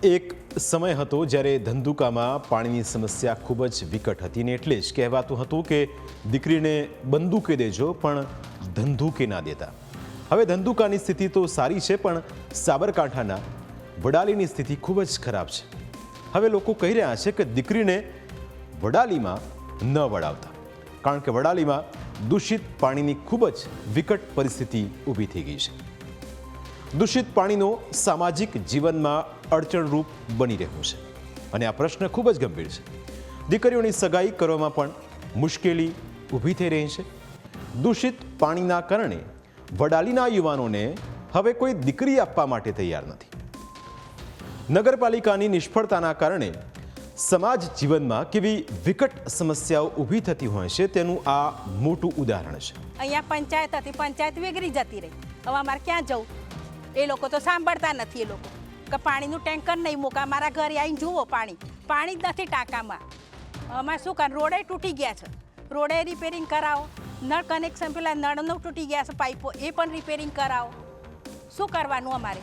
એક સમય હતો જ્યારે ધંધુકામાં પાણીની સમસ્યા ખૂબ જ વિકટ હતી ને એટલે જ કહેવાતું હતું કે દીકરીને બંદૂકે દેજો પણ ધંધુકે ના દેતા. હવે ધંધુકાની સ્થિતિ તો સારી છે પણ સાબરકાંઠાના વડાલીની સ્થિતિ ખૂબ જ ખરાબ છે. હવે લોકો કહી રહ્યા છે કે દીકરીને વડાલીમાં ન વડાવતા, કારણ કે વડાલીમાં દૂષિત પાણીની ખૂબ જ વિકટ પરિસ્થિતિ ઊભી થઈ ગઈ છે. દૂષિત પાણીનો સામાજિક જીવનમાં અડચણરૂપ બની રહ્યું છે અને આ પ્રશ્ન ખૂબ જ ગંભીર છે. દીકરીઓની સગાઈ કરવામાં પણ મુશ્કેલી ઊભી થઈ રહી છે. દૂષિત પાણીના કારણે વડાલીના યુવાનોને હવે કોઈ દીકરી આપવા માટે તૈયાર નથી. નગરપાલિકાની નિષ્ફળતાના કારણે સમાજ જીવનમાં કેવી વિકટ સમસ્યાઓ ઊભી થતી હોય છે તેનું આ મોટું ઉદાહરણ છે. અહીંયા પંચાયત હતી, પંચાયત વેગરી જતી રહી. હવે અમારે ક્યાં જવું? એ લોકો તો સાંભળતા નથી. એ લોકો કે પાણીનું ટેન્કર નહીં મૂકા, મારા ઘરે આવીને જુઓ પાણી જ નથી ટાંકામાં. અમારે શું કરે? રોડે તૂટી ગયા છે, રોડે રિપેરિંગ કરાવો. નળ કનેક્શન પેલા નળનું તૂટી ગયા છે પાઇપો, એ પણ રિપેરિંગ કરાવો. શું કરવાનું અમારે?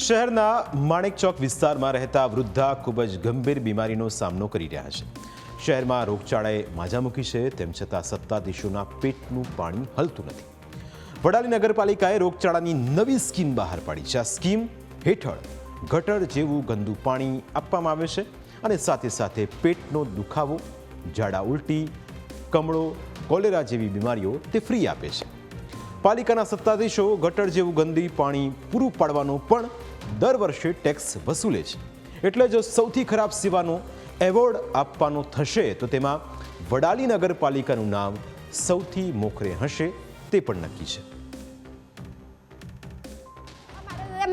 શહેરના માણેક ચોક વિસ્તારમાં રહેતા વૃદ્ધા ખૂબ જ ગંભીર બીમારીનો સામનો કરી રહ્યા છે. શહેરમાં રોગચાળાએ માજા મૂકી છે, તેમ છતાં સત્તાધીશોના પેટનું પાણી હલતું નથી. વડાલી નગરપાલિકાએ રોગચાળાની નવી સ્કીમ બહાર પાડી છે. આ સ્કીમ હેઠળ ગટર જેવું ગંદુ પાણી આપવામાં આવે છે અને સાથે સાથે પેટનો દુખાવો, ઝાડા ઉલટી, કમળો, કોલેરા જેવી બીમારીઓ તે ફ્રી આપે છે. પાલિકાના સત્તાધીશો ગટર જેવું ગંદી પાણી પૂરું પાડવાનો પણ દર વર્ષે ટેક્સ વસૂલે છે. એટલે જો સૌથી ખરાબ સેવાનો એવોર્ડ આપવાનો થશે તો તેમાં વડાલી નગરપાલિકાનું નામ સૌથી મોખરે હશે તે પણ નક્કી છે.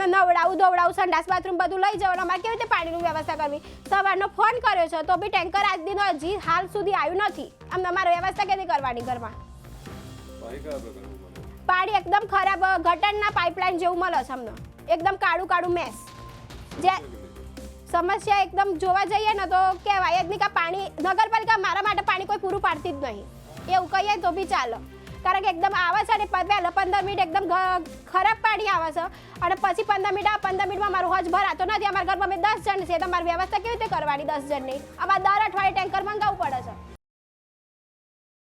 નવડાવું દોવડાવું, સંડાસ બાથરૂમ બધું લઈ જવાનું. અમારે કેવી રીતે પાણીની વ્યવસ્થા કરવી? સવારનો ફોન કર્યો છે તો બી ટેન્કર આજ દિન હજી હાલ સુધી આવ્યું નથી. આમ અમારે વ્યવસ્થા કેવી કરવાની ઘરમાં? પાણી એકદમ ખરાબ, ગટરના પાઇપલાઇન જેવું મળે છે અમને. એકદમ કાળું કાળું મેસ. જે સમસ્યા એકદમ જોવા જઈએ ને તો કહેવાય જ નહીં કે પાણી નગરપાલિકા મારા માટે પાણી કોઈ પૂરું પાડતી જ નહીં. એવું કહીએ તો બી ચાલે, કારણ કે એકદમ આવે છે ને પહેલાં 15 મિનિટ એકદમ ખરાબ પાણી આવે છે અને પછી 15 મિનિટમાં મારું હજ ભરાતો નથી. અમારા ઘરમાં અમે 10 જણ છે, તમારી વ્યવસ્થા કેવી રીતે કરવાની? 10 જણની અમારે દર અઠવાડિયે ટેન્કર મંગાવવું પડે છે.